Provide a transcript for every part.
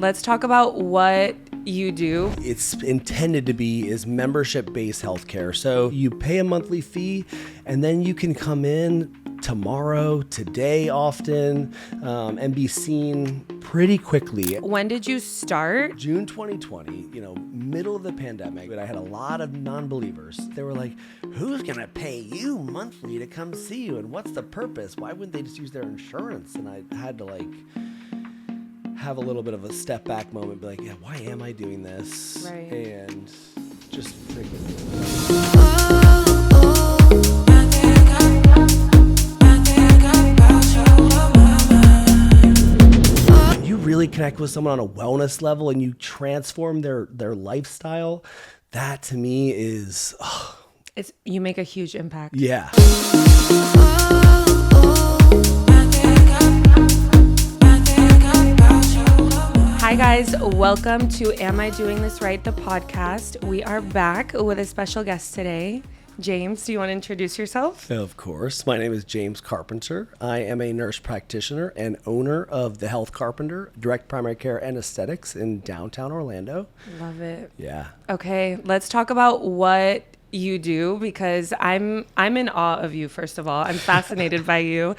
let's talk about what you do. It's intended to be is membership-based healthcare. So you pay a monthly fee and then you can come in tomorrow, today often, and be seen pretty quickly. When did you start? June 2020, middle of the pandemic, but I had a lot of non-believers. They were like, who's gonna pay you monthly to come see you? And what's the purpose? Why wouldn't they just use their insurance? And I had to have a little bit of a step back moment, be like, yeah, why am I doing this? Right. And just freaking really connect with someone on a wellness level and you transform their lifestyle, that to me is you make a huge impact. Yeah. Hi guys, welcome to Am I Doing This Right, the podcast. We are back with a special guest today. James, do you want to introduce yourself? Of course. My name is James Carpenter. I am a nurse practitioner and owner of the Health Carpenter, direct primary care and aesthetics in downtown Orlando. Love it. Yeah. Okay, let's talk about what you do because I'm in awe of you, first of all. I'm fascinated by you.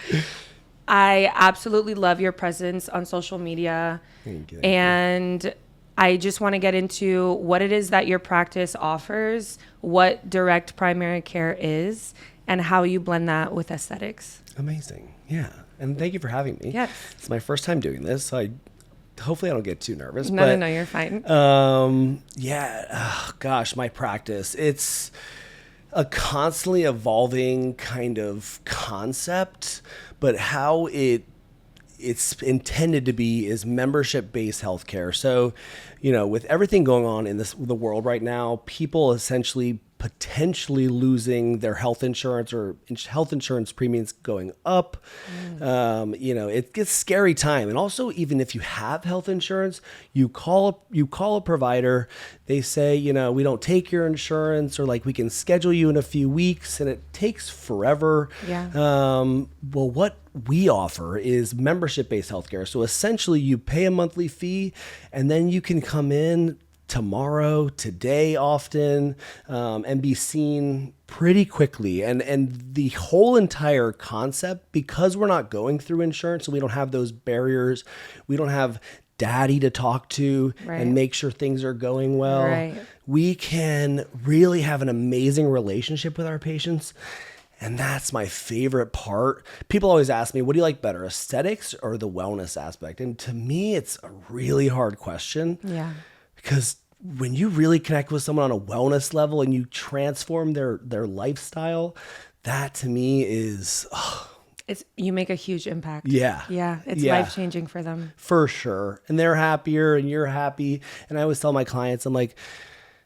I absolutely love your presence on social media. Thank you. And I just want to get into what it is that your practice offers, what direct primary care is, and how you blend that with aesthetics. Amazing. Yeah. And thank you for having me. Yes. It's my first time doing this. So hopefully I don't get too nervous. No, you're fine. My practice. It's a constantly evolving kind of concept, but how it's intended to be is membership-based healthcare. So, with everything going on in the world right now, people essentially potentially losing their health insurance or health insurance premiums going up. It gets scary time. And also, even if you have health insurance, you call a provider, they say, we don't take your insurance, or we can schedule you in a few weeks, and it takes forever. Yeah. Well, what we offer is membership-based healthcare. So essentially you pay a monthly fee and then you can come in tomorrow, today often, and be seen pretty quickly. And the whole entire concept, because we're not going through insurance, so we don't have those barriers, we don't have daddy to talk to and make sure things are going well. Right. We can really have an amazing relationship with our patients. And that's my favorite part. People always ask me, what do you like better, aesthetics or the wellness aspect? And to me, it's a really hard question. Yeah. Because when you really connect with someone on a wellness level and you transform their lifestyle, that to me is... you make a huge impact. Yeah. Yeah. It's life-changing for them. For sure. And they're happier and you're happy. And I always tell my clients, I'm like,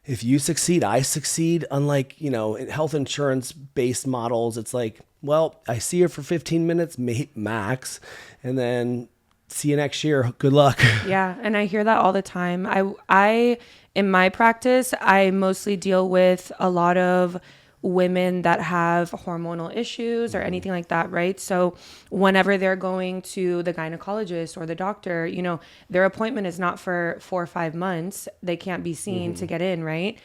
if you succeed, I succeed. Unlike, health insurance based models, it's like, well, I see you for 15 minutes max, and then see you next year. Good luck. Yeah. And I hear that all the time. I in my practice, I mostly deal with a lot of women that have hormonal issues or anything like that, right? So whenever they're going to the gynecologist or the doctor, their appointment is not for 4 or 5 months. They can't be seen to get in, right?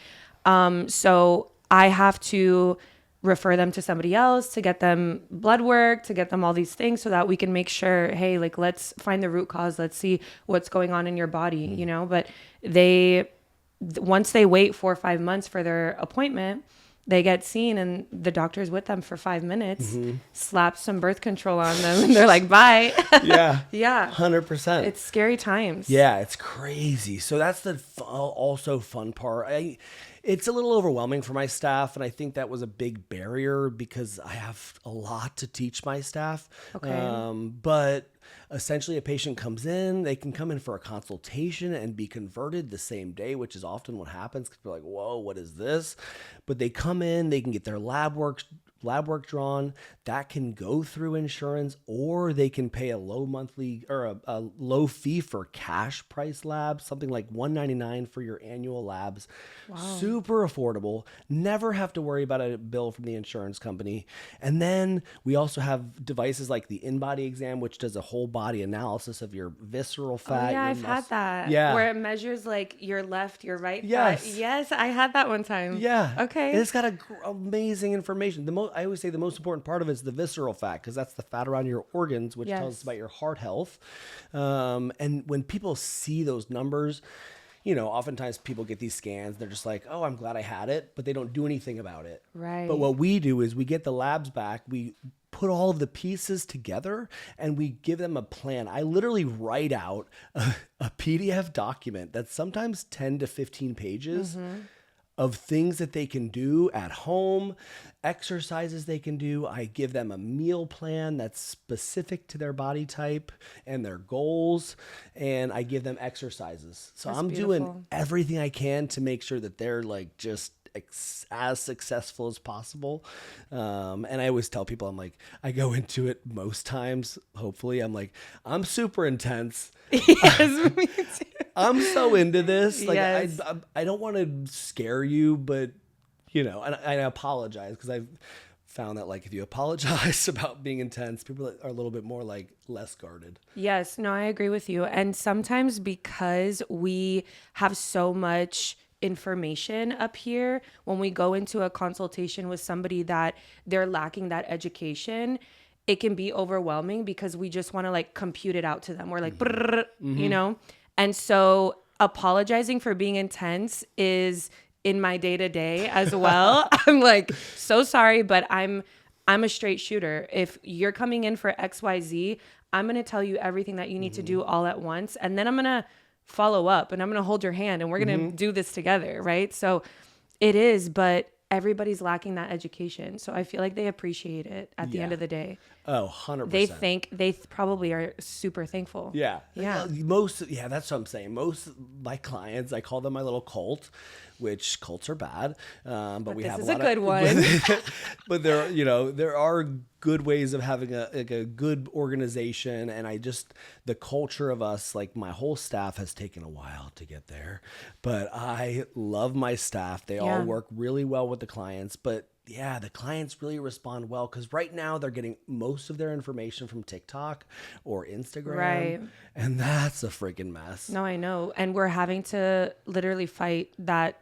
So I have to refer them to somebody else to get them blood work, to get them all these things so that we can make sure, hey, let's find the root cause. Let's see what's going on in your body, But once they wait 4 or 5 months for their appointment, they get seen and the doctor's with them for 5 minutes, slaps some birth control on them, and they're like, bye. Yeah. Yeah. 100%. It's scary times. Yeah, it's crazy. So that's the also fun part. It's a little overwhelming for my staff, and I think that was a big barrier because I have a lot to teach my staff. Okay. But essentially a patient comes in, they can come in for a consultation and be converted the same day, which is often what happens because they're like, whoa, what is this? But they come in, they can get their lab work lab work drawn, that can go through insurance, or they can pay a low monthly or a low fee for cash price labs, something like $199 for your annual labs. Wow. Super affordable. Never have to worry about a bill from the insurance company. And then we also have devices like the in-body exam, which does a whole body analysis of your visceral fat. Oh, yeah, I've had that. Yeah. Where it measures like your left, your right Yes. fat. Yes, I had that one time. Yeah. Okay. And it's got amazing information. I always say the most important part of it is the visceral fat, because that's the fat around your organs, which tells us about your heart health. And when people see those numbers, oftentimes people get these scans. They're just like, oh, I'm glad I had it, but they don't do anything about it. Right. But what we do is we get the labs back. We put all of the pieces together and we give them a plan. I literally write out a PDF document that's sometimes 10 to 15 pages of things that they can do at home, exercises they can do. I give them a meal plan that's specific to their body type and their goals, and I give them exercises. So I'm doing everything I can to make sure that they're like just as successful as possible. And I always tell people, I'm like, I go into it most times, hopefully, I'm like, I'm super intense. Yes, me too. I'm so into this. Like, yes. I don't want to scare you, but and I apologize, because I've found that like if you apologize about being intense, people are a little bit more like less guarded. Yes, no, I agree with you. And sometimes because we have so much information up here, when we go into a consultation with somebody that they're lacking that education, it can be overwhelming because we just want to like compute it out to them. We're like, and so apologizing for being intense is in my day-to-day as well. I'm like, so sorry, but I'm a straight shooter. If you're coming in for XYZ, I'm going to tell you everything that you need to do all at once. And then I'm going to follow up and I'm going to hold your hand and we're going to do this together. Right. So it is, but everybody's lacking that education. So I feel like they appreciate it at the end of the day. Oh, 100%. They probably are super thankful. Yeah. Yeah. That's what I'm saying. Most of my clients, I call them my little cult, which cults are bad. But we have a lot good one. But there are good ways of having a good organization. And the culture of us, like my whole staff has taken a while to get there, but I love my staff. They all work really well with the clients, but yeah, the clients really respond well, because right now they're getting most of their information from TikTok or Instagram. Right. And that's a freaking mess. No, I know. And we're having to literally fight that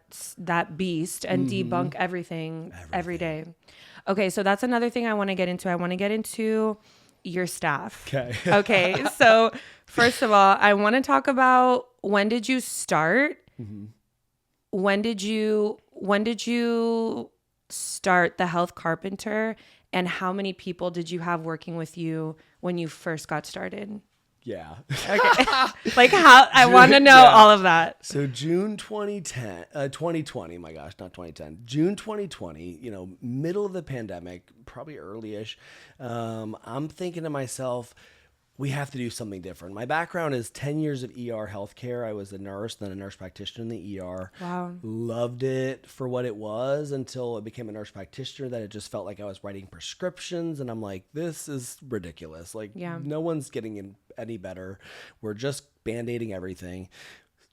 beast and debunk everything every day. Okay, so that's another thing I want to get into. I want to get into your staff. Okay. So first of all, I want to talk about, when did you start? When did you start the Health Carpenter, and how many people did you have working with you when you first got started? Yeah. Okay. Like how, I want to know all of that. So June 2020, my gosh, not 2010, June 2020, middle of the pandemic, probably early-ish. I'm thinking to myself, we have to do something different. My background is 10 years of ER healthcare. I was a nurse, then a nurse practitioner in the ER. Wow. Loved it for what it was until I became a nurse practitioner. That it just felt like I was writing prescriptions. And I'm like, this is ridiculous. Like, no one's getting in any better. We're just band-aiding everything.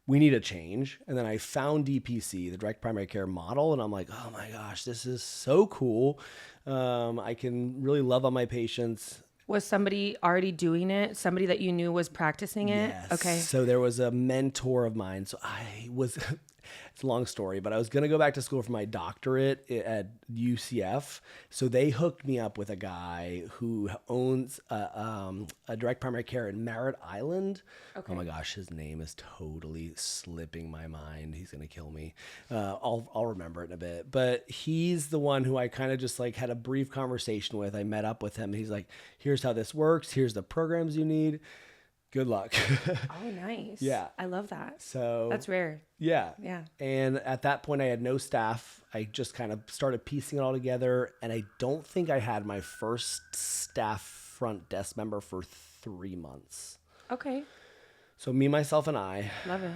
We need a change. And then I found DPC, the direct primary care model. And I'm like, oh my gosh, this is so cool. I can really love on my patients. Was somebody already doing it? Somebody that you knew was practicing it? Yes. Okay. So there was a mentor of mine. So it's a long story, but I was going to go back to school for my doctorate at UCF. So they hooked me up with a guy who owns a direct primary care in Merritt Island. Okay. Oh my gosh, his name is totally slipping my mind. He's going to kill me. I'll remember it in a bit. But he's the one who I kind of just like had a brief conversation with. I met up with him. He's like, here's how this works. Here's the programs you need. Good luck. Oh, nice. Yeah. I love that. So that's rare. Yeah. Yeah. And at that point I had no staff. I just kind of started piecing it all together. And I don't think I had my first staff front desk member for 3 months. Okay. So me, myself, and I. Love it.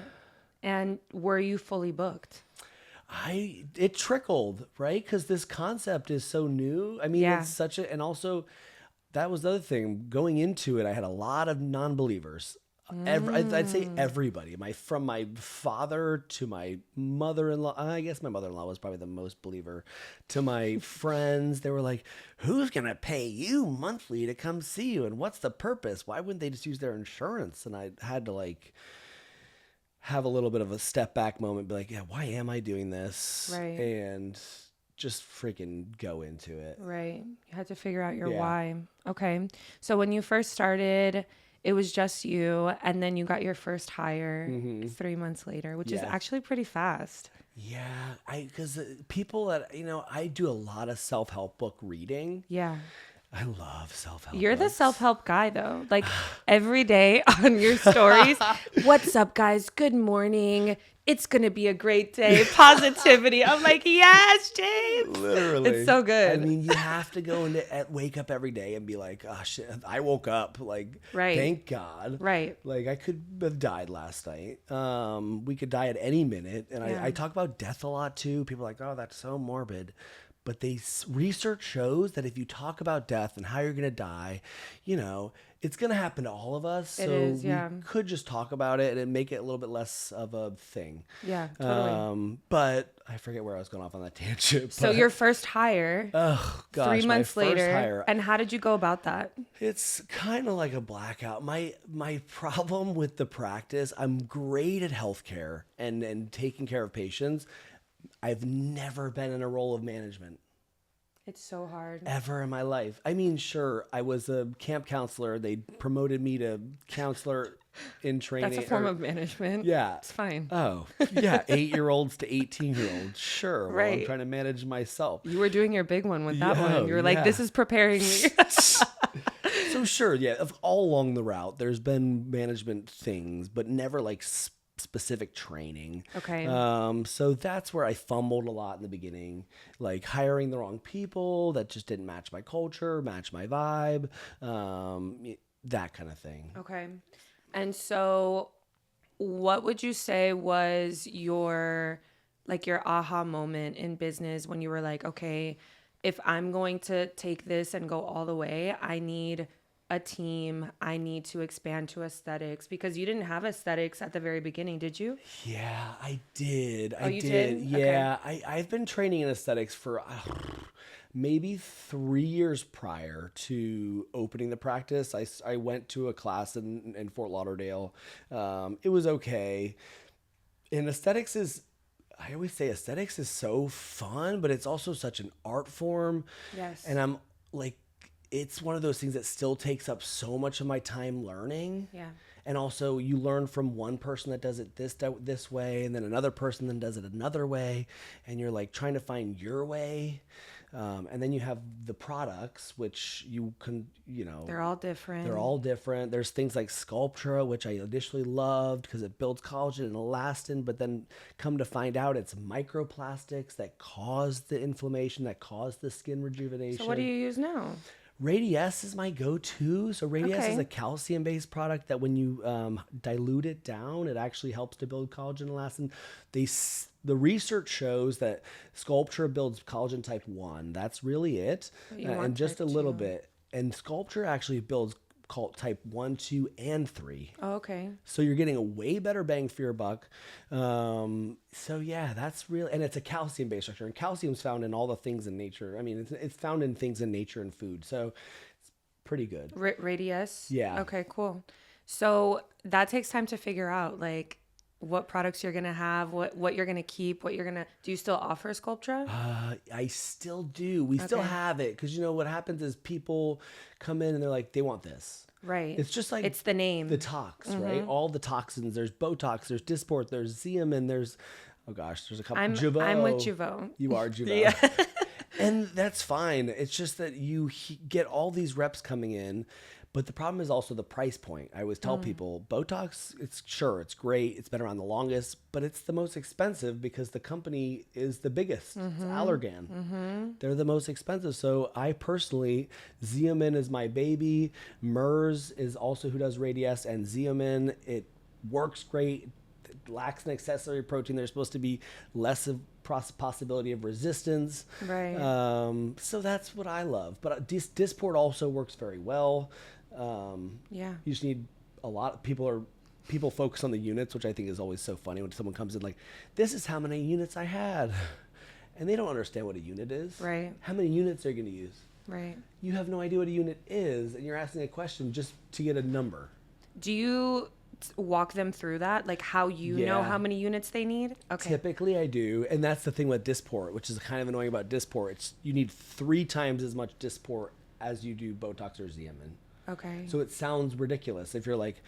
And were you fully booked? It trickled, right? Because this concept is so new. I mean, Yeah. it's such a, and also that was the other thing. Going into it, I had a lot of non-believers. I'd say everybody. From my father to my mother-in-law. I guess my mother-in-law was probably the most believer. To my friends, they were like, "Who's gonna pay you monthly to come see you? And what's the purpose? Why wouldn't they just use their insurance?" And I had to like have a little bit of a step back moment, be like, "Yeah, why am I doing this?" Right. And just freaking go into it. Right. You had to figure out your Yeah. why. Okay. So when you first started, it was just you, and then you got your first hire 3 months later, which is Yes. actually pretty fast. Yeah, because people that, I do a lot of self-help book reading. Yeah. I love self-help You're the books. self-help guy, though. Like every day on your stories, what's up, guys? Good morning. It's going to be a great day. Positivity. I'm like, yes, James. Literally. It's so good. I mean, you have to go wake up every day and be like, oh shit, I woke up. Like, Right. thank God. Right. Like, I could have died last night. We could die at any minute. And Yeah. I talk about death a lot too. People are like, oh, that's so morbid. But research shows that if you talk about death and how you're going to die, it's going to happen to all of us. It So is, yeah. we could just talk about it and make it a little bit less of a thing. Yeah, totally. But I forget where I was going off on that tangent. So but- your first hire, Oh gosh, 3 months my first later. hire. And how did you go about that? It's kind of like a blackout. My problem with the practice, I'm great at healthcare and taking care of patients. I've never been in a role of management It's so hard. ever in my life. I mean, sure, I was a camp counselor. They promoted me to counselor in training. That's a form of management. Yeah. It's fine. Oh, yeah. 8-year-olds to 18-year-olds. Sure. Well, I'm Right. trying to manage myself. You were doing your big one with that Yeah, one. You were like, yeah. this is preparing me. So sure, yeah, all along the route, there's been management things, but never like specific training. Okay. So that's where I fumbled a lot in the beginning, like hiring the wrong people that just didn't match my culture, match my vibe, that kind of thing. Okay. And so what would you say was your aha moment in business when you were like, okay, if I'm going to take this and go all the way, I need a team. I need to expand to aesthetics, because you didn't have aesthetics at the very beginning, did you? Yeah, I did. Oh, you did? Yeah, I've been training in aesthetics for maybe 3 years prior to opening the practice. I went to a class in Fort Lauderdale. It was okay. And I always say aesthetics is so fun, but it's also such an art form. Yes. And I'm like, it's one of those things that still takes up so much of my time learning. Yeah. And also you learn from one person that does it this way, and then another person then does it another way. And you're like trying to find your way. And then you have the products, which you can, They're all different. they're all different. There's things like Sculptra, which I initially loved because it builds collagen and elastin, but then come to find out it's microplastics that cause the inflammation, that cause the skin rejuvenation. So what do you use now? Radiesse is my go-to. So Radiesse Okay. is a calcium-based product that when you dilute it down, it actually helps to build collagen and elastin. The research shows that Sculptra builds collagen type 1. That's really it. But you want And just a type little 2. bit. And Sculptra actually builds type 1, 2, and 3. Oh, okay. So you're getting a way better bang for your buck. So yeah, that's real. And it's a calcium-based structure. And calcium's found in all the things in nature. I mean, it's found in things in nature and food. So it's pretty good. Radiesse? Yeah. Okay, cool. So that takes time to figure out, like, what products you're going to have, what you're going to keep, what you're going to... Do you still offer Sculptra? I still do. We still Okay. have it. Because, what happens is people come in and they're like, they want this. Right. It's just like... It's the name. The tox, right? All the toxins. There's Botox, there's Dysport, there's Xeomin, there's... Oh gosh, there's a couple... I'm with Jeuveau. You are Jeuveau. Yeah. And that's fine. It's just that you get all these reps coming in, but the problem is also the price point. I always tell people, Botox, it's great. It's been around the longest, but it's the most expensive because the company is the biggest. It's Allergan. They're the most expensive. So I personally, Xeomin is my baby. Mers is also who does Radiesse, and Xeomin, it works great. lacks an accessory protein, there's supposed to be less of possibility of resistance. Right. So that's what I love. But Dysport also works very well. Yeah. You just need a lot of people focus on the units, which I think is always so funny when someone comes in like, this is how many units I had. And they don't understand what a unit is. Right. How many units are you going to use? Right. You have no idea what a unit is, and you're asking a question just to get a number. Do you walk them through that? Like how you know how many units they need? Okay. Typically I do. And that's the thing with Dysport, which is kind of annoying about Dysport. You need 3 times as much Dysport as you do Botox or Xeomin. Okay. So it sounds ridiculous. If you're like,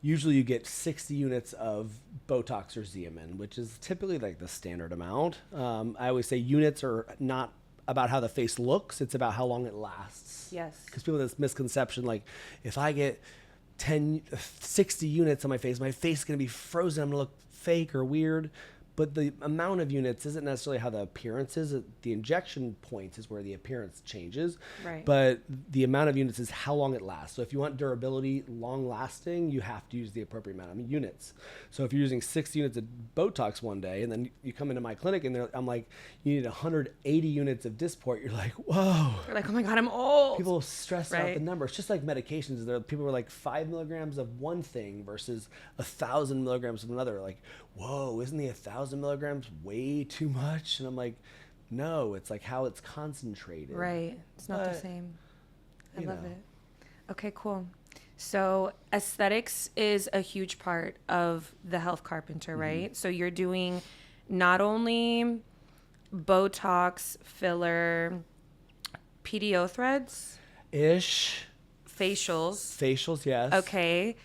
usually you get 60 units of Botox or Xeomin, which is typically like the standard amount. I always say units are not about how the face looks. It's about how long it lasts. Yes. Because people have this misconception, like if I get 60 units on my face is going to be frozen. I'm going to look fake or weird. But the amount of units isn't necessarily how the appearance is. The injection point is where the appearance changes. Right. But the amount of units is how long it lasts. So if you want durability, long lasting, you have to use the appropriate amount of units. So if you're using 6 units of Botox one day, and then you come into my clinic and I'm like, you need 180 units of Dysport, you're like, whoa. You're like, oh my God, I'm old. People stress out the number. It's just like medications. People were like 5 milligrams of one thing versus 1,000 milligrams of another. Like, whoa, isn't the 1,000 milligrams way too much? And I'm like, no, it's like how it's concentrated. Right. It's not the same. I love it. Okay, cool. So aesthetics is a huge part of the Health Carpenter, right? So you're doing not only Botox, filler, PDO threads, facials, yes. Okay.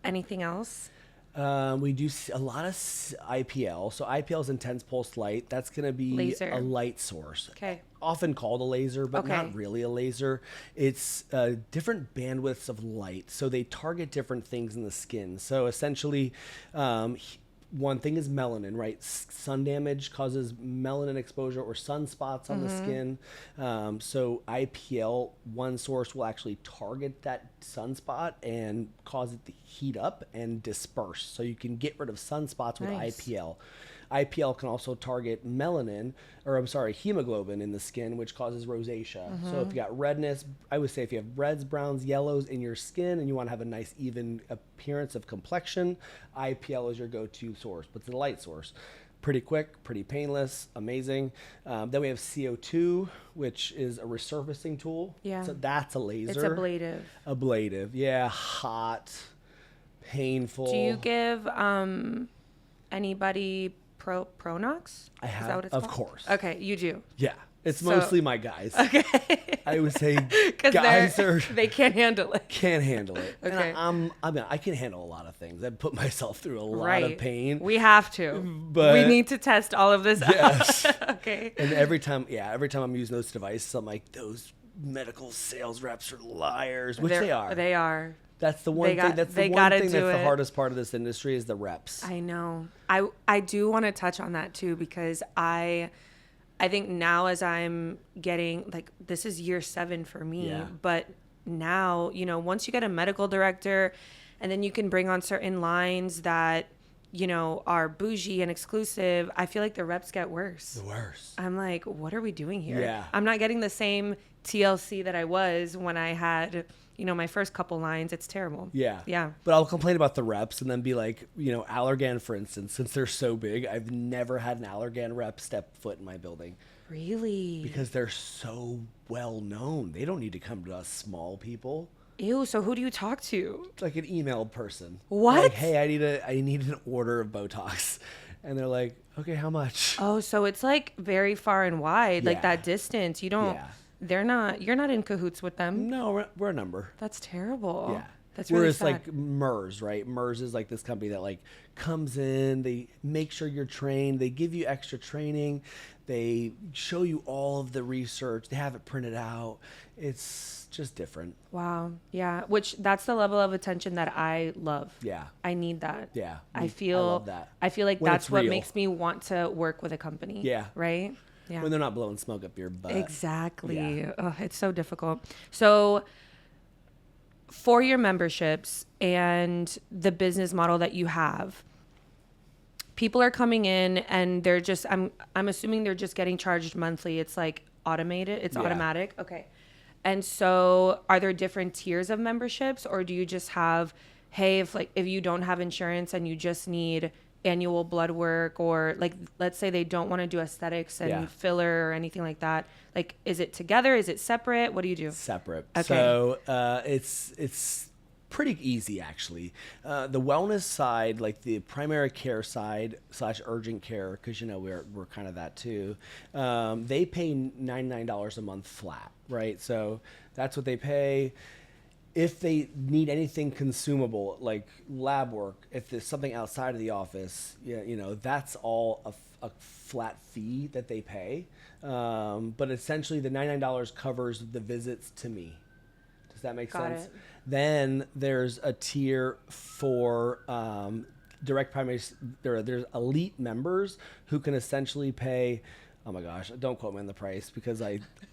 Anything else? We do a lot of IPL. So IPL is intense pulse light. That's going to be laser. A light source. Okay. Often called a laser, but not really a laser. It's different bandwidths of light. So they target different things in the skin. So essentially, one thing is melanin, right? Sun damage causes melanin exposure or sunspots on the skin. So IPL, one source will actually target that sunspot and cause it to heat up and disperse. So you can get rid of sunspots with IPL. IPL can also target hemoglobin in the skin, which causes rosacea. So if you got redness, I would say if you have reds, browns, yellows in your skin and you want to have a nice even appearance of complexion, IPL is your go-to source, but it's a light source. Pretty quick, pretty painless, amazing. Then we have CO2, which is a resurfacing tool. Yeah. So that's a laser. It's ablative. Ablative, yeah, hot, painful. Do you give anybody Pronox? I have, is that what it's of called? course. Okay, you do. Yeah, it's mostly my guys. Okay. I would say guys they can't handle it. Can't handle it. Okay. And I can handle a lot of things. I put myself through a lot of pain. We have to. But we need to test all of this yes. out. Okay. And every time I'm using those devices, I'm like, those medical sales reps are liars, which they are. They are. That's the one thing. That's the one thing that's the hardest part of this industry is the reps. I know. I do want to touch on that too, because I think now as I'm getting, like, this is year 7 for me, but now, once you get a medical director and then you can bring on certain lines that, are bougie and exclusive, I feel like the reps get worse. The worst. I'm like, what are we doing here? Yeah. I'm not getting the same TLC that I was when I had, my first couple lines. It's terrible. Yeah. Yeah. But I'll complain about the reps and then be like, Allergan, for instance, since they're so big, I've never had an Allergan rep step foot in my building. Really? Because they're so well known. They don't need to come to us small people. Ew, so who do you talk to? It's like an emailed person. What? Like, hey, I need an order of Botox. And they're like, okay, how much? Oh, so it's like very far and wide, like that distance. You don't, you're not in cahoots with them. No, we're a number. That's terrible. Yeah. That's really Whereas sad. like MERS, right? MERS is like this company that like comes in, they make sure you're trained, they give you extra training, they show you all of the research, they have it printed out. It's just different. Wow. Yeah. Which that's the level of attention that I love. Yeah. I need that. Yeah. I love that. I feel like When that's it's what real. makes me want to work with a company. Yeah. Right? Yeah. When they're not blowing smoke up your butt. Exactly. Yeah. Oh, it's so difficult. So for your memberships and the business model that you have, people are coming in and they're just, I'm assuming they're just getting charged monthly. It's like automated. It's automatic. Okay. And so are there different tiers of memberships, or do you just have, hey, if you don't have insurance and you just need annual blood work, or like, let's say they don't want to do aesthetics and filler or anything like that. Like, is it together? Is it separate? What do you do? Separate. Okay. So it's pretty easy, actually. The wellness side, like the primary care side / urgent care, because we're kind of that too. They pay $99 a month flat, right? So that's what they pay. If they need anything consumable like lab work, if there's something outside of the office, that's all a flat fee that they pay. But essentially, the $99 covers the visits to me. Does that make sense? It. Then there's a tier for direct primary. There's elite members who can essentially pay. Oh my gosh! Don't quote me on the price because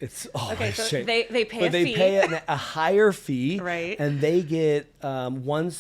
it's okay. So shit. they pay but a they fee. pay a higher fee, right? And they get one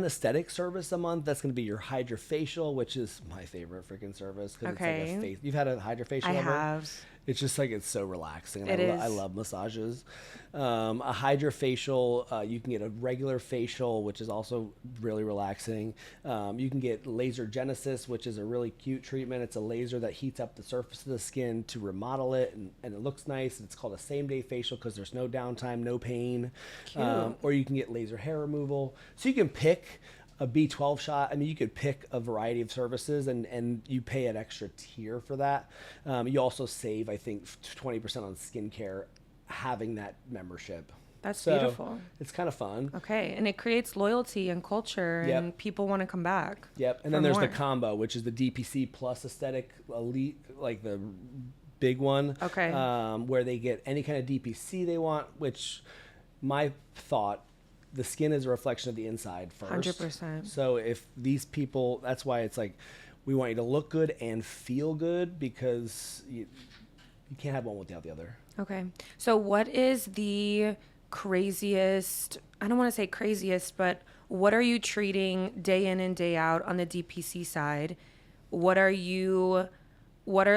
aesthetic service a month. That's going to be your hydrofacial, which is my favorite freaking service. Okay. It's like you've had a hydrofacial? I ever? have. It's just like, it's so relaxing. And I love massages. A hydrofacial, you can get a regular facial, which is also really relaxing. You can get laser genesis, which is a really cute treatment. It's a laser that heats up the surface of the skin to remodel it, and it looks nice. It's called a same-day facial because there's no downtime, no pain. Or you can get laser hair removal. So you can pick a B12 shot. I mean, you could pick a variety of services, and you pay an extra tier for that. You also save, I think, 20% on skincare having that membership. That's beautiful. It's kind of fun. Okay. And it creates loyalty and culture, and people want to come back. Yep. And then there's the combo, which is the DPC plus aesthetic elite, like the big one. Okay. Where they get any kind of DPC they want, which my thought, the skin is a reflection of the inside first. 100%. So if these people, that's why it's like, we want you to look good and feel good, because you can't have one without the other. Okay. So what is the craziest, I don't want to say craziest, but what are you treating day in and day out on the DPC side? What are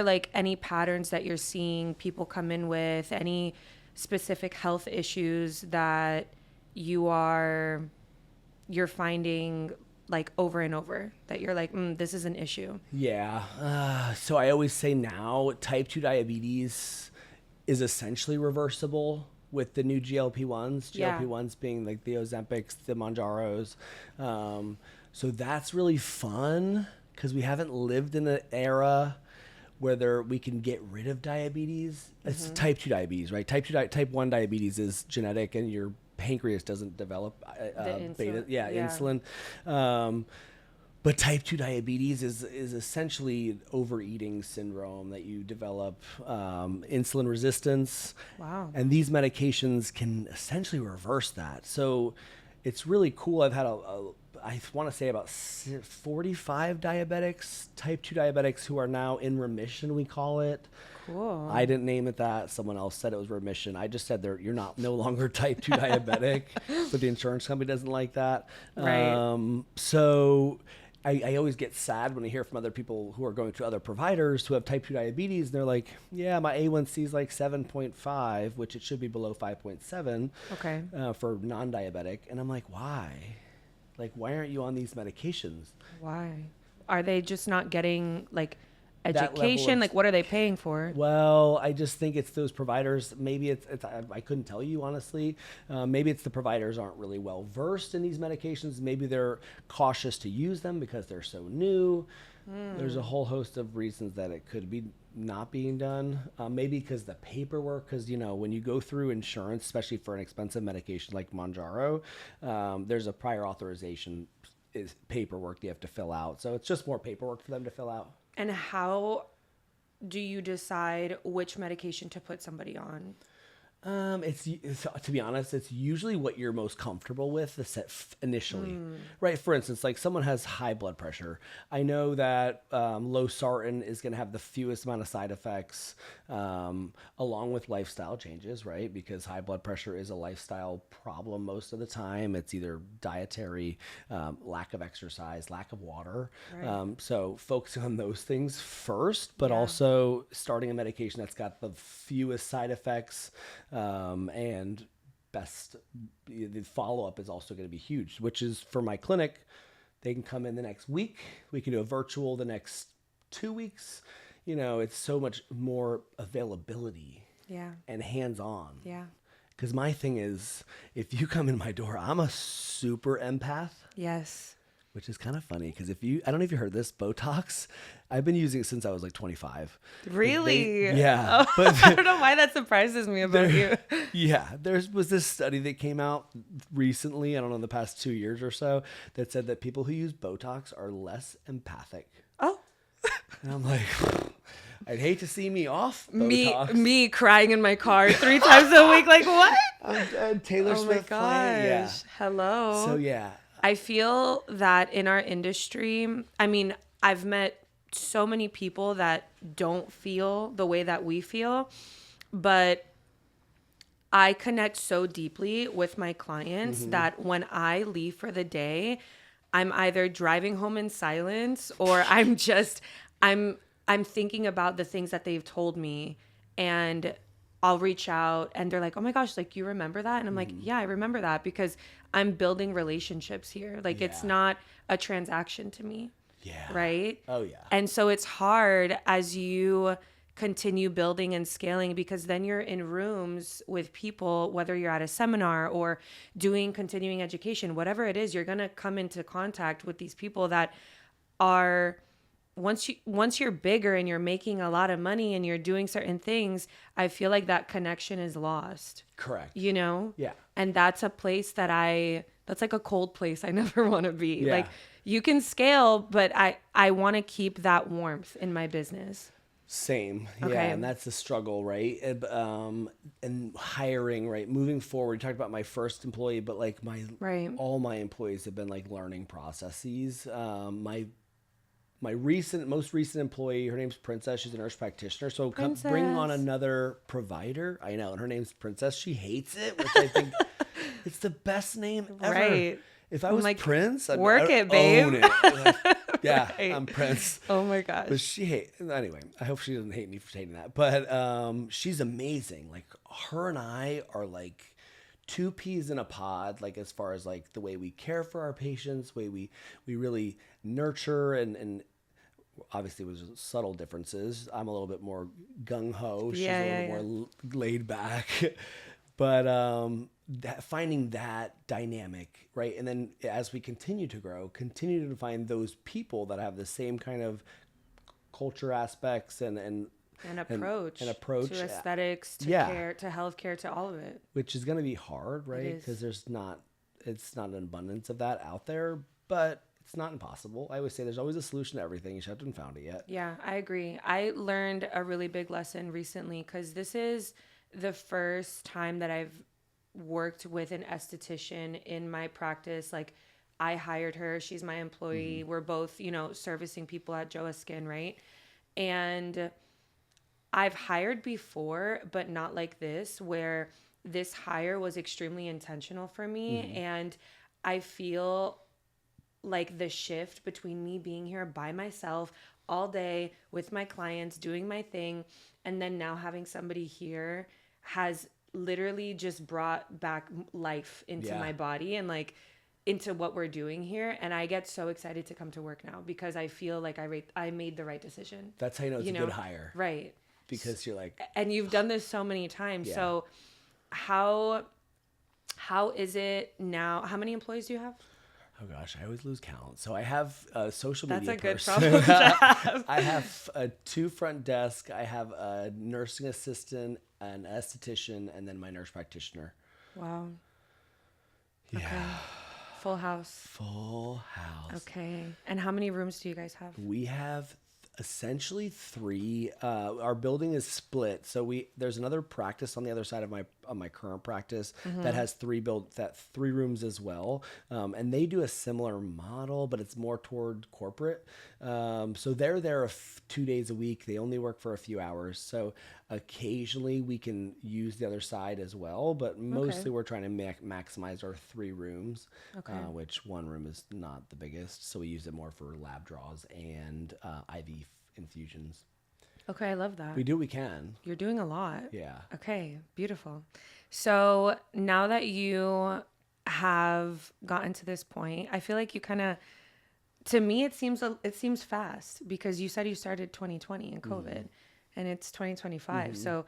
like any patterns that you're seeing people come in with, any specific health issues that you're finding like over and over that you're like, this is an issue? Yeah. So I always say now type 2 diabetes is essentially reversible with the new GLP-1s. GLP-1s being like the Ozempics, the Mounjaros. So that's really fun because we haven't lived in an era where we can get rid of diabetes. It's type 2 diabetes, right? Type 1 diabetes is genetic, and your pancreas doesn't develop insulin. Insulin. But type 2 diabetes is essentially an overeating syndrome that you develop, insulin resistance. Wow. And these medications can essentially reverse that. So it's really cool. I've had I want to say about 45 diabetics, type 2 diabetics, who are now in remission, we call it. Cool. I didn't name it that. Someone else said it was remission. I just said you're no longer type 2 diabetic, but the insurance company doesn't like that. Right. So I always get sad when I hear from other people who are going to other providers who have type 2 diabetes, and they're like, yeah, my A1C is like 7.5, which it should be below 5.7 for non-diabetic. And I'm like, why? Like, why aren't you on these medications? Why? Are they just not getting like education? Like, what are they paying for? Well, I just think it's those providers. Maybe it's I couldn't tell you honestly. Maybe it's the providers aren't really well versed in these medications. Maybe they're cautious to use them because they're so new. There's a whole host of reasons that it could be not being done. Maybe because the paperwork, because when you go through insurance, especially for an expensive medication like Mounjaro, there's a prior authorization is paperwork you have to fill out. So it's just more paperwork for them to fill out. And how do you decide which medication to put somebody on? It's to be honest, it's usually what you're most comfortable with initially, right? For instance, like someone has high blood pressure. I know that losartan is going to have the fewest amount of side effects, along with lifestyle changes, right? Because high blood pressure is a lifestyle problem most of the time. It's either dietary, lack of exercise, lack of water. Right. So focusing on those things first, but Yeah. also starting a medication that's got the fewest side effects. And the follow-up is also going to be huge, which is for my clinic. They can come in the next week. We can do a virtual the next 2 weeks. It's so much more availability Yeah. and hands-on. Yeah. Because my thing is, if you come in my door, I'm a super empath. Yes. Which is kind of funny because I don't know if you heard this, Botox, I've been using it since I was like 25. Really? Yeah. Oh, But I don't know why that surprises me about you. Yeah. There was this study that came out recently, I don't know, in the past 2 years or so, that said that people who use Botox are less empathic. Oh. And I'm like, I'd hate to see me off Botox. Me crying in my car 3 times a week. Like, what? Taylor Oh my Swift playing. Yeah. gosh. Hello. So yeah. I feel that in our industry, I mean, I've met so many people that don't feel the way that we feel, but I connect so deeply with my clients that when I leave for the day, I'm either driving home in silence or I'm thinking about the things that they've told me, and I'll reach out and they're like, oh my gosh, like, you remember that? And I'm like, yeah, I remember that because I'm building relationships here. Like, it's Yeah. not a transaction to me. Yeah. Right? Oh yeah. And so it's hard as you continue building and scaling, because then you're in rooms with people, whether you're at a seminar or doing continuing education, whatever it is, you're going to come into contact with these people that are, once you're bigger and you're making a lot of money and you're doing certain things, I feel like that connection is lost. Correct. Yeah. Yeah. And that's a place that's like a cold place I never want to be. Yeah. Like, you can scale, but I want to keep that warmth in my business. Same. Okay. Yeah. And that's the struggle, right? And hiring, right? Moving forward, you talked about my first employee, but like all my employees have been like learning processes. My most recent employee, her name's Princess. She's a nurse practitioner. So bring on another provider. I know. And her name's Princess. She hates it, which I think it's the best name ever. Right. If I was like, Prince, I'd work it, babe. Own it. Like, yeah, Right. I'm Prince. Oh my gosh. But anyway, I hope she doesn't hate me for saying that. But she's amazing. Like, her and I are like two peas in a pod, like as far as like the way we care for our patients, way we really nurture, and obviously there's subtle differences. I'm a little bit more gung-ho. She's a little more laid back. But finding that dynamic, right? And then as we continue to grow, continue to find those people that have the same kind of culture aspects and approach to aesthetics, to care, to healthcare, to all of it. Which is going to be hard, right? Because it's not an abundance of that out there, but it's not impossible. I always say there's always a solution to everything. You just haven't found it yet. Yeah, I agree. I learned a really big lesson recently, because this is the first time that I've worked with an esthetician in my practice. Like, I hired her. She's my employee. Mm-hmm. We're both, servicing people at Joia Skin, right? And I've hired before, but not like this, where this hire was extremely intentional for me. Mm-hmm. And I feel like the shift between me being here by myself all day with my clients, doing my thing, and then now having somebody here has literally just brought back life into my body and like into what we're doing here. And I get so excited to come to work now, because I feel like I made the right decision. That's how you know it's a good hire. Right. Because you're like, and you've done this so many times. Yeah. So how is it now? How many employees do you have? Oh gosh, I always lose count. So I have a social media person. That's a good problem to have. I have 2 front desk. I have a nursing assistant, an esthetician, and then my nurse practitioner. Wow. Yeah. Okay. Full house. Full house. Okay. And how many rooms do you guys have? We have Essentially 3. Our building is split, so there's another practice on the other side of my current practice that has 3 rooms as well, and they do a similar model, but it's more toward corporate. So they're there 2 days a week. They only work for a few hours, so occasionally we can use the other side as well, but mostly we're trying to maximize our 3 rooms, which 1 room is not the biggest, so we use it more for lab draws and IV infusions. Okay, I love that. We do what we can. You're doing a lot. Yeah. Okay, beautiful. So now that you have gotten to this point, I feel like you kind of, to me, it seems fast, because you said you started 2020 in COVID and it's 2025. So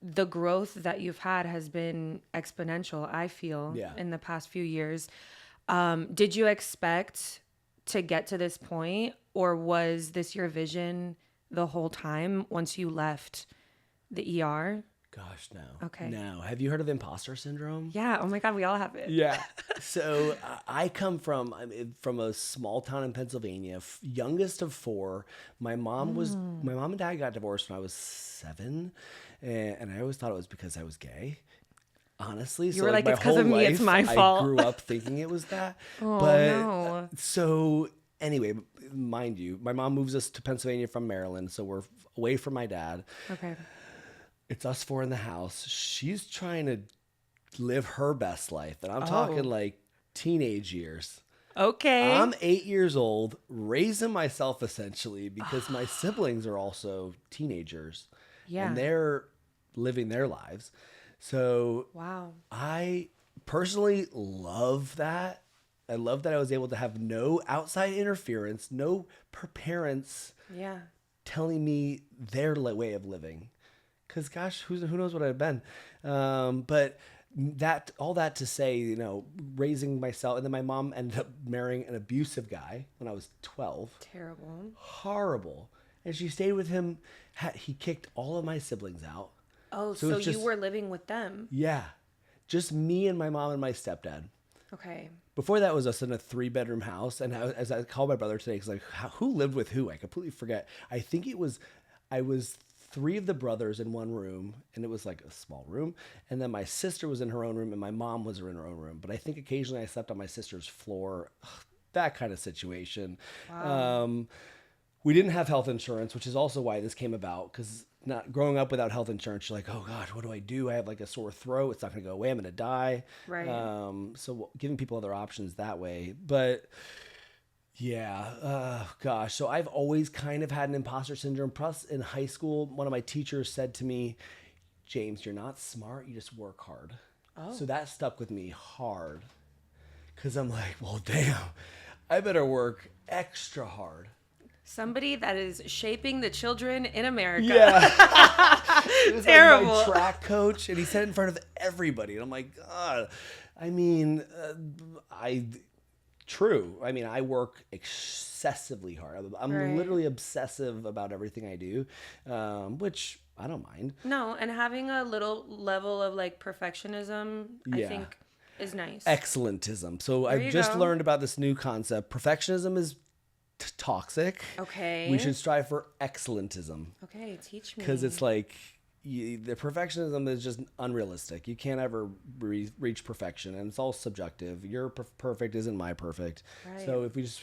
the growth that you've had has been exponential, I feel, in the past few years. Did you expect to get to this point, or was this your vision the whole time once you left the ER? Gosh, no. Okay. No. Have you heard of imposter syndrome? Yeah. Oh my God, we all have it. Yeah. So I come from a small town in Pennsylvania, youngest of 4. My mom and dad got divorced when I was 7, and I always thought it was because I was gay. Honestly, you were like, it's because of me, it's my fault. I grew up thinking it was that. Oh, but no. So anyway, mind you, my mom moves us to Pennsylvania from Maryland, so we're away from my dad. Okay. It's us 4 in the house. She's trying to live her best life, and I'm talking like teenage years. Okay. I'm 8 years old, raising myself essentially, because my siblings are also teenagers. Yeah. And they're living their lives. So wow. I personally love that. I love that I was able to have no outside interference, no parents telling me their way of living. Because gosh, who knows what I've been. But all that to say, raising myself, and then my mom ended up marrying an abusive guy when I was 12. Terrible. Horrible. And she stayed with him. He kicked all of my siblings out. Oh, so you were living with them? Yeah. Just me and my mom and my stepdad. Okay. Before that was us in a 3-bedroom house. And as I called my brother today, he's like, who lived with who? I completely forget. I think I was 3 of the brothers in one room, and it was like a small room. And then my sister was in her own room, and my mom was in her own room. But I think occasionally I slept on my sister's floor, that kind of situation. Wow. We didn't have health insurance, which is also why this came about, because not growing up without health insurance, you're like, oh God, what do I do? I have like a sore throat. It's not going to go away. I'm going to die. Right. So giving people other options that way. But yeah, gosh. So I've always kind of had an imposter syndrome. Plus in high school, one of my teachers said to me, James, you're not smart. You just work hard. Oh. So that stuck with me hard, because I'm like, well, damn, I better work extra hard. Somebody that is shaping the children in America. Yeah. It was terrible. Like my track coach, and he said it in front of everybody. And I'm like, God. I mean, true. I mean, I work excessively hard. I'm literally obsessive about everything I do, which I don't mind. No, and having a little level of like perfectionism, I think, is nice. Excellentism. So I've just learned about this new concept. Perfectionism is toxic. Okay. We should strive for excellentism. Okay, teach me. Because it's like the perfectionism is just unrealistic. You can't ever reach perfection, and it's all subjective. Your perfect isn't my perfect. Right. So if we just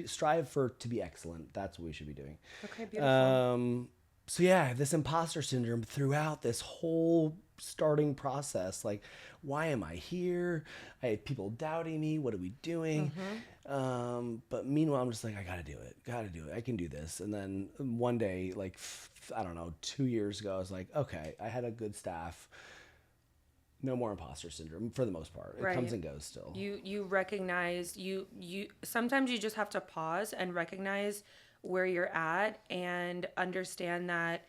strive to be excellent, that's what we should be doing. Okay, beautiful. So yeah, this imposter syndrome throughout this whole starting process. Like, why am I here? I had people doubting me. What are we doing? Mm-hmm. But meanwhile, I'm just like, I gotta do it. I can do this. And then one day, like, I don't know, 2 years ago, I was like, okay, I had a good staff. No more imposter syndrome for the most part. It comes and goes still. You recognize you sometimes you just have to pause and recognize where you're at and understand that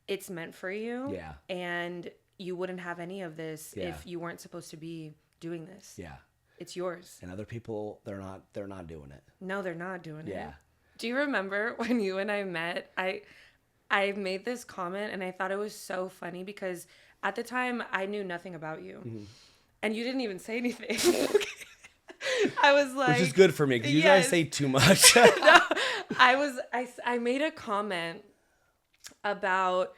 it's meant for you. Yeah. And you wouldn't have any of this if you weren't supposed to be doing this. Yeah. It's yours. And other people, they're not doing it. No, they're not doing it. Yeah. Do you remember when you and I met? I made this comment and I thought it was so funny because at the time I knew nothing about you. Mm-hmm. And you didn't even say anything. I was like, which is good for me because you guys say too much. No, I made a comment about,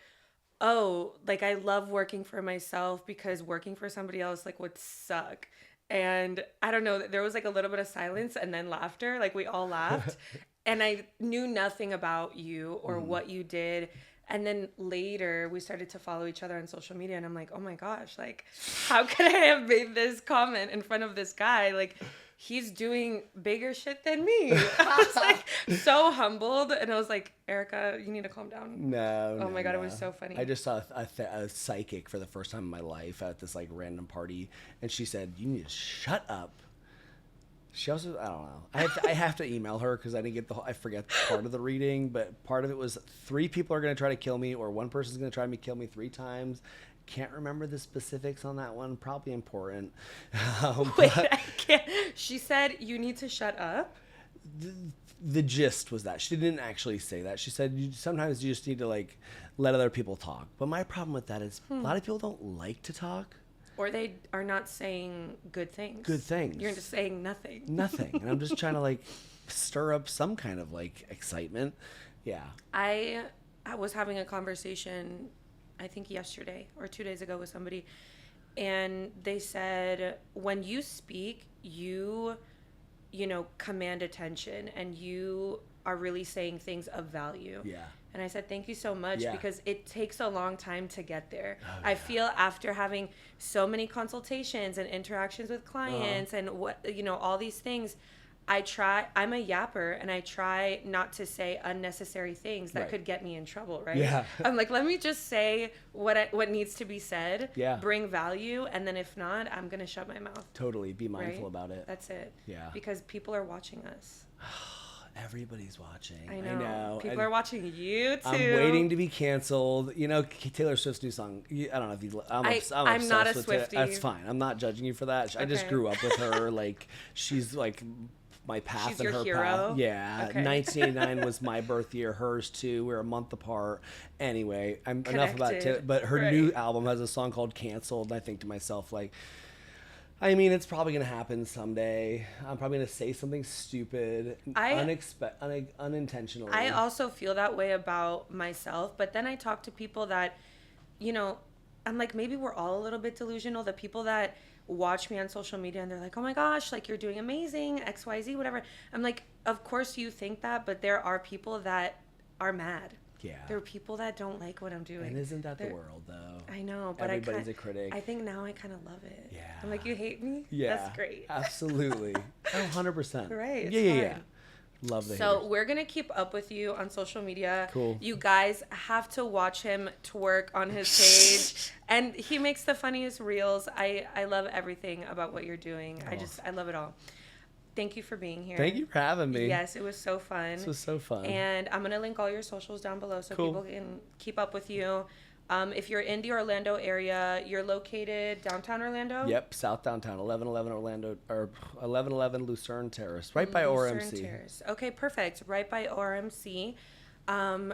oh, like I love working for myself because working for somebody else like would suck. And I don't know, there was like a little bit of silence and then laughter. Like we all laughed. And I knew nothing about you or what you did. And then later we started to follow each other on social media. And I'm like, oh my gosh, like, how could I have made this comment in front of this guy? Like, he's doing bigger shit than me. I was like so humbled. And I was like, Ericka, you need to calm down. No. Oh my God, it was so funny. I just saw a psychic for the first time in my life at this like random party. And she said, you need to shut up. She also, I don't know. I have to email her because I didn't get I forget part of the reading, but part of it was 3 people are going to try to kill me, or 1 person's going to try to kill me 3 times. Can't remember the specifics on that one. Probably important. Wait, I can't. She said you need to shut up. The gist was that she didn't actually say that. She said sometimes you just need to like let other people talk. But my problem with that is a lot of people don't like to talk. Or they are not saying good things. Good things. You're just saying nothing. Nothing. And I'm just trying to like stir up some kind of like excitement. Yeah. I was having a conversation, I think yesterday or 2 days ago with somebody. And they said, when you speak, you command attention and you are really saying things of value. Yeah. And I said, thank you so much, because it takes a long time to get there. Oh, I feel after having so many consultations and interactions with clients and all these things, I'm a yapper and I try not to say unnecessary things that could get me in trouble, right? Yeah. I'm like, let me just say what needs to be said, Yeah. bring value, and then if not, I'm going to shut my mouth. Totally. Be mindful Right? about it. That's it. Yeah. Because people are watching us. Everybody's watching. I know. People And are watching you too. I'm waiting to be canceled. Taylor Swift's new song. I don't know if you. I'm not a with Swiftie. it. That's fine. I'm not judging you for that. I just Okay. grew up with her. Like she's like my path She's and your her hero? path. Yeah. Okay. 1989 was my birth year. Hers too. We're a month apart. Anyway, enough about Connected. Taylor. But her Right. new album has a song called "Canceled," and I think to myself like. I mean, it's probably going to happen someday. I'm probably going to say something stupid, unintentionally. I also feel that way about myself, but then I talk to people that, I'm like, maybe we're all a little bit delusional. The people that watch me on social media and they're like, oh my gosh, like you're doing amazing, XYZ, whatever. I'm like, of course you think that, but there are people that are mad. Yeah. There are people that don't like what I'm doing. And isn't that the world, though? I know, but everybody's a critic. I think now I kind of love it. Yeah. I'm like, you hate me? Yeah. That's great. Absolutely. 100%. Right. Yeah. Love the So haters. we're going to keep up with you on social media. Cool. You guys have to watch him twerk on his page. And he makes the funniest reels. I love everything about what you're doing. I love it all. Thank you for being here. Thank you for having me. Yes, it was so fun. This was so fun. And I'm going to link all your socials down below so Cool. people can keep up with you. If you're in the Orlando area, you're located downtown Orlando? Yep, South Downtown, 1111 Orlando, or 1111 Lucerne Terrace, right by Lucerne ORMC. Terrace. Okay, perfect. Right by ORMC.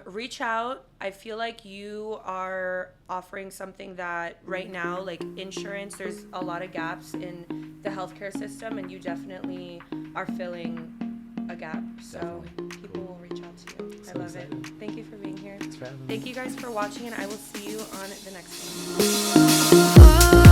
Reach out. I feel like you are offering something that right now, like insurance, there's a lot of gaps in the healthcare system, and you definitely are filling a gap. So Definitely. people will reach out to you. I love it. Thank you for being here. Thanks for having me. Thank you guys for watching, and I will see you on the next one. Oh